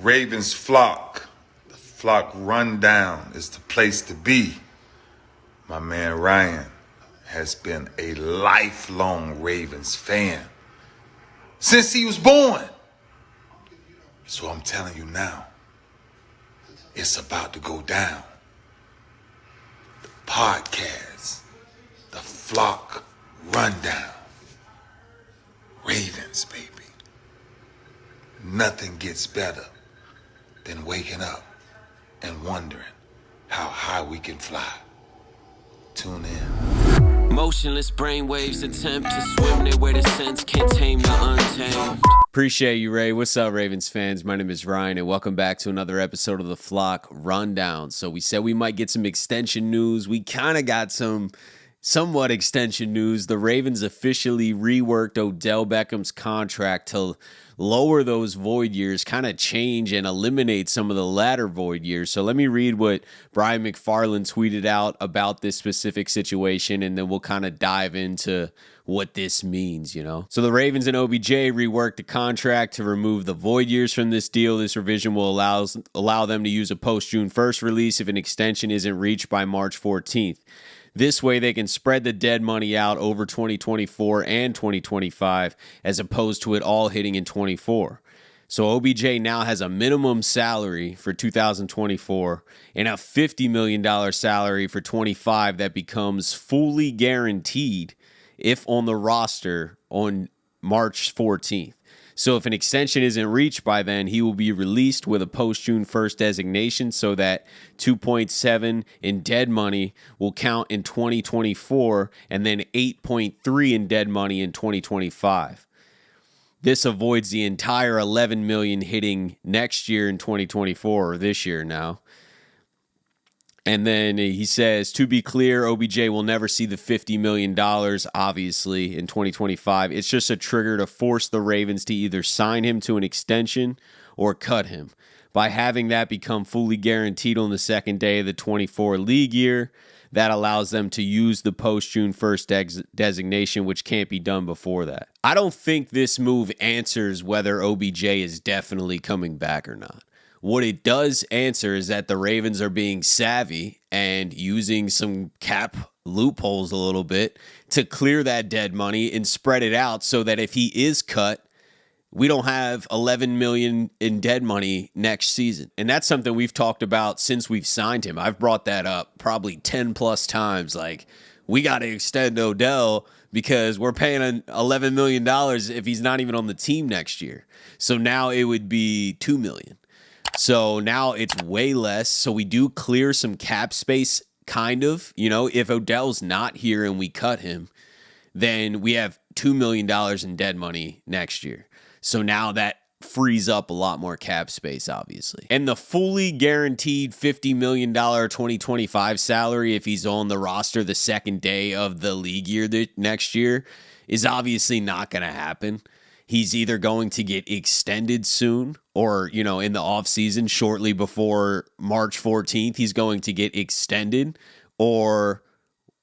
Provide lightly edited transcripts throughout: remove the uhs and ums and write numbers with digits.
Ravens flock. The flock rundown is the place to be. My man Ryan has been a lifelong Ravens fan since he was born. So I'm telling you now, it's about to go down. The podcast, the flock rundown. Ravens, baby. Nothing gets better than waking up and wondering how high we can fly. Tune in. Motionless brainwaves attempt to swim their way to sense, can't tame the untamed. Appreciate you, Ray. What's up, Ravens fans? My name is Ryan, and welcome back to another episode of the Flock Rundown. So we said we might get some extension news. We kind of got some somewhat extension news. The Ravens officially reworked Odell Beckham's contract to lower those void years, kind of change and eliminate some of the latter void years. So let me read what Brian McFarland tweeted out about this specific situation, and then we'll kind of dive into what this means, you know. So the Ravens and OBJ reworked the contract to remove the void years from this deal. This revision will allow them to use a post-June 1st release if an extension isn't reached by March 14th. This way, they can spread the dead money out over 2024 and 2025, as opposed to it all hitting in 24. So OBJ now has a minimum salary for 2024 and a $50 million salary for 25 that becomes fully guaranteed if on the roster on March 14th. So if an extension isn't reached by then, he will be released with a post-June 1st designation so that 2.7 in dead money will count in 2024 and then 8.3 in dead money in 2025. This avoids the entire $11 million hitting next year in 2024, or this year now. And then he says, to be clear, OBJ will never see the $50 million, obviously, in 2025. It's just a trigger to force the Ravens to either sign him to an extension or cut him. By having that become fully guaranteed on the second day of the 24 league year, that allows them to use the post-June 1st designation, which can't be done before that. I don't think this move answers whether OBJ is definitely coming back or not. What it does answer is that the Ravens are being savvy and using some cap loopholes a little bit to clear that dead money and spread it out so that if he is cut, we don't have $11 million in dead money next season. And that's something we've talked about since we've signed him. I've brought that up probably 10 plus times. Like, we got to extend Odell because we're paying $11 million if he's not even on the team next year. So now it would be $2 million. So now it's way less. So we do clear some cap space, kind of. You know, if Odell's not here and we cut him, then we have $2 million in dead money next year. So now that frees up a lot more cap space, obviously. And the fully guaranteed $50 million 2025 salary, if he's on the roster the second day of the league year next year, is obviously not going to happen. He's either going to get extended soon or, you know, in the offseason shortly before March 14th, he's going to get extended or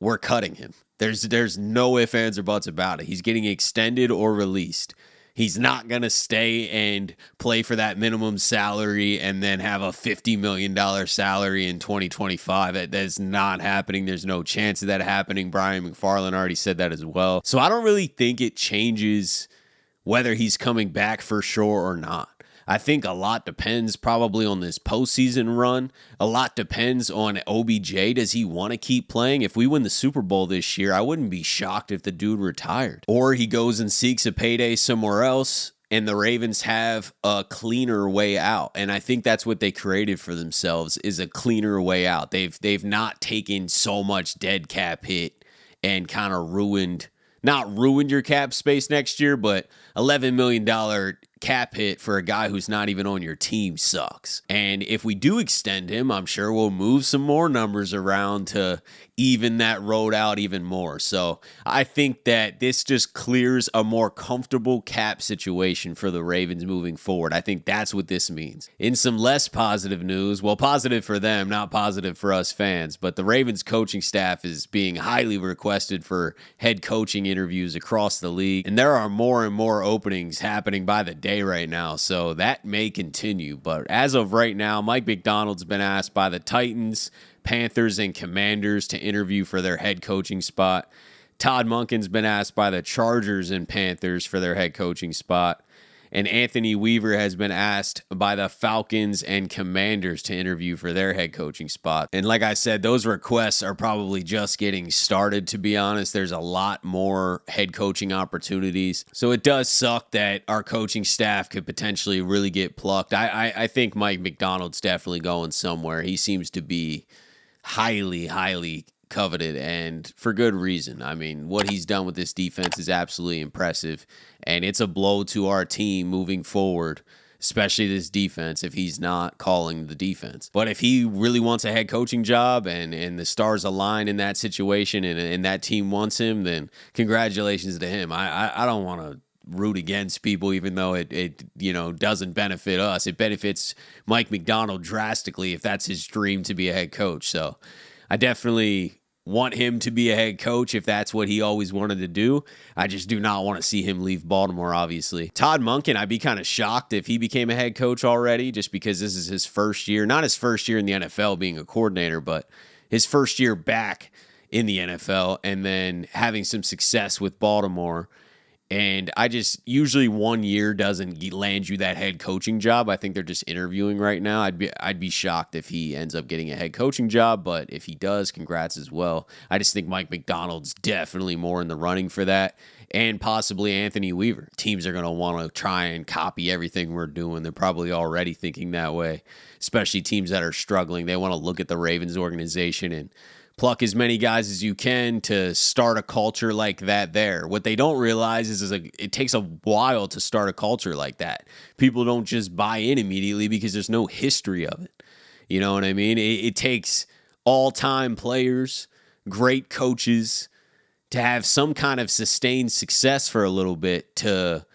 we're cutting him. There's no ifs, ands, or buts about it. He's getting extended or released. He's not going to stay and play for that minimum salary and then have a $50 million salary in 2025. That's not happening. There's no chance of that happening. Brian McFarland already said that as well. So I don't really think it changes whether he's coming back for sure or not. I think a lot depends probably on this postseason run. A lot depends on OBJ. Does he want to keep playing? If we win the Super Bowl this year, I wouldn't be shocked if the dude retired. Or he goes and seeks a payday somewhere else, and the Ravens have a cleaner way out. And I think that's what they created for themselves, is a cleaner way out. They've not taken so much dead cap hit and kind of not ruined your cap space next year, but $11 million cap hit for a guy who's not even on your team sucks. And if we do extend him, I'm sure we'll move some more numbers around to even that road out even more. So I think that this just clears a more comfortable cap situation for the Ravens moving forward. I think that's what this means. In some less positive news, well, positive for them, not positive for us fans, but the Ravens coaching staff is being highly requested for head coaching interviews across the league. And there are more and more openings happening by the day right now, so that may continue. But as of right now, Mike Macdonald's been asked by the Titans, Panthers, and Commanders to interview for their head coaching spot. Todd Monken's been asked by the Chargers and Panthers for their head coaching spot. And Anthony Weaver has been asked by the Falcons and Commanders to interview for their head coaching spot. And like I said, those requests are probably just getting started, to be honest. There's a lot more head coaching opportunities. So it does suck that our coaching staff could potentially really get plucked. I think Mike Macdonald's definitely going somewhere. He seems to be highly coveted, and for good reason. I mean, what he's done with this defense is absolutely impressive, and it's a blow to our team moving forward, especially this defense, if he's not calling the defense. But if he really wants a head coaching job and the stars align in that situation and that team wants him, then congratulations to him. I don't want to root against people, even though it doesn't benefit us. It benefits Mike Macdonald drastically if that's his dream to be a head coach. So I definitely want him to be a head coach if that's what he always wanted to do. I just do not want to see him leave Baltimore, obviously. Todd Monken, I'd be kind of shocked if he became a head coach already, just because this is his first year. Not his first year in the NFL being a coordinator, but his first year back in the NFL and then having some success with Baltimore. And I just, usually 1 year doesn't land you that head coaching job. I think they're just interviewing right now. I'd be shocked if he ends up getting a head coaching job, but if he does, congrats as well. I just think Mike Macdonald's definitely more in the running for that, and possibly Anthony Weaver. Teams are going to want to try and copy everything we're doing. They're probably already thinking that way, especially teams that are struggling. They want to look at the Ravens organization and pluck as many guys as you can to start a culture like that there. What they don't realize is it takes a while to start a culture like that. People don't just buy in immediately because there's no history of it. You know what I mean? It takes all-time players, great coaches, to have some kind of sustained success for a little bit to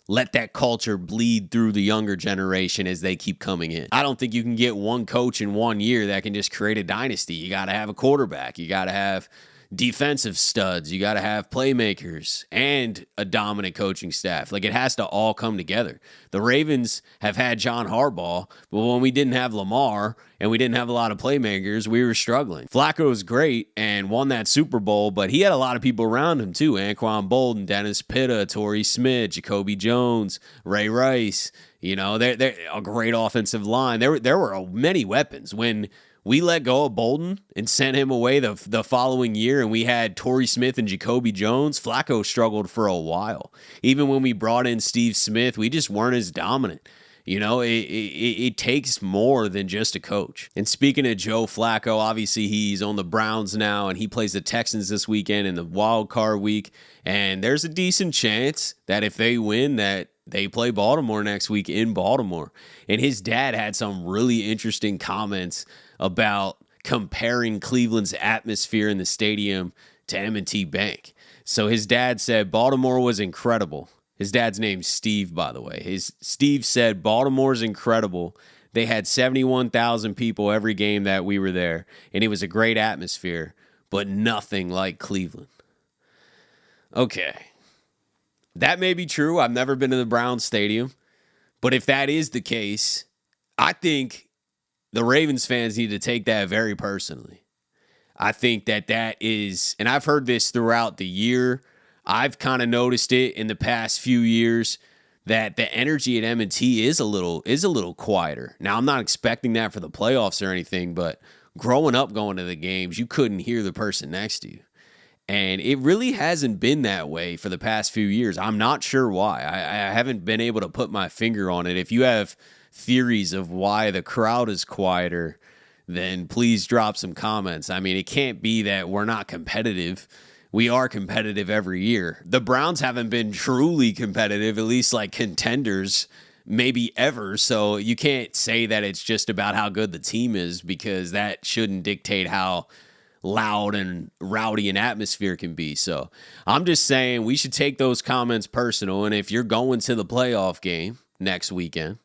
let that culture bleed through the younger generation as they keep coming in. I don't think you can get one coach in 1 year that can just create a dynasty. You got to have a quarterback. You got to have defensive studs. You got to have playmakers and a dominant coaching staff. Like, it has to all come together. The Ravens have had John Harbaugh, but when we didn't have Lamar and we didn't have a lot of playmakers, we were struggling. Flacco was great and won that Super Bowl, but he had a lot of people around him too. Anquan Bolden, Dennis Pitta, Torrey Smith, Jacoby Jones, Ray Rice. You know, they're a great offensive line. There were many weapons. When we let go of Bolden and sent him away the following year, and we had Torrey Smith and Jacoby Jones, Flacco struggled for a while. Even when we brought in Steve Smith, we just weren't as dominant. You know, it takes more than just a coach. And speaking of Joe Flacco, obviously he's on the Browns now, and he plays the Texans this weekend in the wild card week. And there's a decent chance that if they win, that they play Baltimore next week in Baltimore. And his dad had some really interesting comments about comparing Cleveland's atmosphere in the stadium to M&T Bank. So his dad said Baltimore was incredible. His dad's name's Steve, by the way. Steve said Baltimore's incredible. They had 71,000 people every game that we were there, and it was a great atmosphere, but nothing like Cleveland. Okay. That may be true. I've never been to the Browns Stadium, but if that is the case, I think the Ravens fans need to take that very personally. I think that is, and I've heard this throughout the year. I've kind of noticed it in the past few years that the energy at M&T is a little quieter. Now, I'm not expecting that for the playoffs or anything, but growing up going to the games, you couldn't hear the person next to you. And it really hasn't been that way for the past few years. I'm not sure why. I haven't been able to put my finger on it. If you have theories of why the crowd is quieter, then please drop some comments. I mean, it can't be that we're not competitive. We are competitive every year. The Browns haven't been truly competitive, at least like contenders, maybe ever. So you can't say that it's just about how good the team is, because that shouldn't dictate how loud and rowdy an atmosphere can be. So I'm just saying we should take those comments personal. And if you're going to the playoff game next weekend,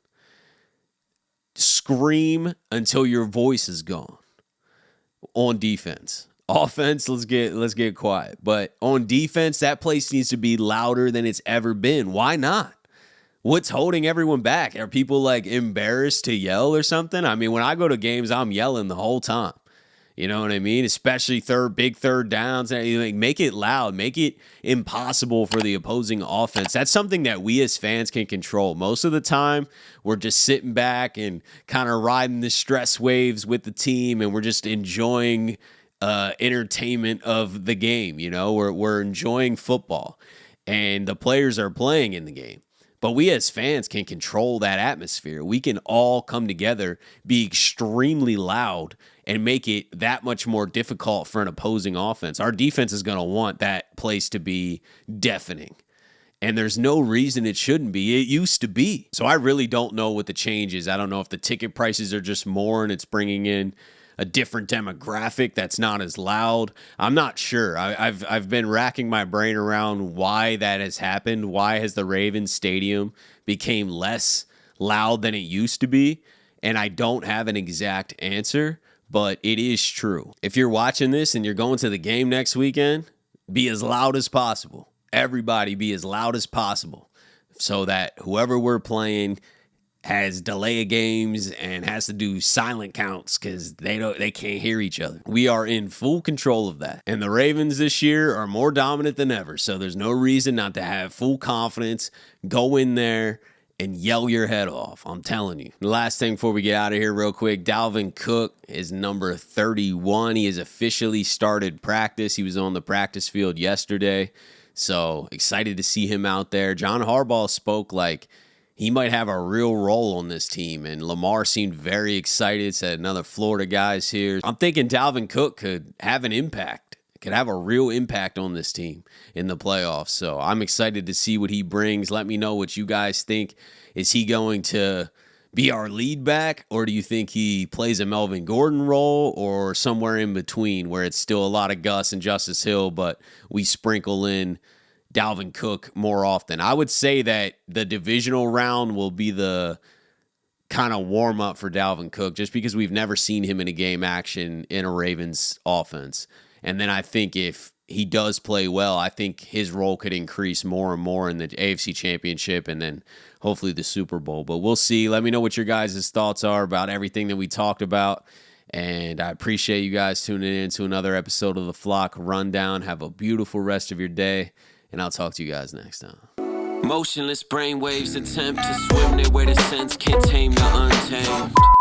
scream until your voice is gone on defense. Offense, let's get quiet. But on defense, that place needs to be louder than it's ever been. Why not? What's holding everyone back? Are people like embarrassed to yell or something? I mean, when I go to games, I'm yelling the whole time. You know what I mean? Especially big third downs. Make it loud. Make it impossible for the opposing offense. That's something that we as fans can control. Most of the time, we're just sitting back and kind of riding the stress waves with the team, and we're just enjoying entertainment of the game. You know, we're enjoying football, and the players are playing in the game. But we as fans can control that atmosphere. We can all come together, be extremely loud, and make it that much more difficult for an opposing offense. Our defense is going to want that place to be deafening. And there's no reason it shouldn't be. It used to be. So I really don't know what the change is. I don't know if the ticket prices are just more and it's bringing in a different demographic that's not as loud. I'm not sure. I've been racking my brain around why that has happened. Why has the Ravens stadium became less loud than it used to be? And I don't have an exact answer, but it is true. If you're watching this and you're going to the game next weekend, be as loud as possible. Everybody be as loud as possible so that whoever we're playing has delay of games and has to do silent counts because they can't hear each other. We are in full control of that. And the Ravens this year are more dominant than ever. So there's no reason not to have full confidence. Go in there and yell your head off. I'm telling you. The last thing before we get out of here real quick, Dalvin Cook is number 31. He has officially started practice. He was on the practice field yesterday. So excited to see him out there. John Harbaugh spoke like he might have a real role on this team, and Lamar seemed very excited, said another Florida guy's here. I'm thinking Dalvin Cook could have an impact, could have a real impact on this team in the playoffs. So I'm excited to see what he brings. Let me know what you guys think. Is he going to be our lead back, or do you think he plays a Melvin Gordon role, or somewhere in between where it's still a lot of Gus and Justice Hill, but we sprinkle in Dalvin Cook more often? I would say that the divisional round will be the kind of warm up for Dalvin Cook, just because we've never seen him in a game action in a Ravens offense. And then I think if he does play well, I think his role could increase more and more in the AFC Championship and then hopefully the Super Bowl. But we'll see. Let me know what your guys' thoughts are about everything that we talked about. And I appreciate you guys tuning in to another episode of the Flock Rundown. Have a beautiful rest of your day, and I'll talk to you guys next time. Motionless brainwaves attempt to swim their way to sense, can't tame the untamed.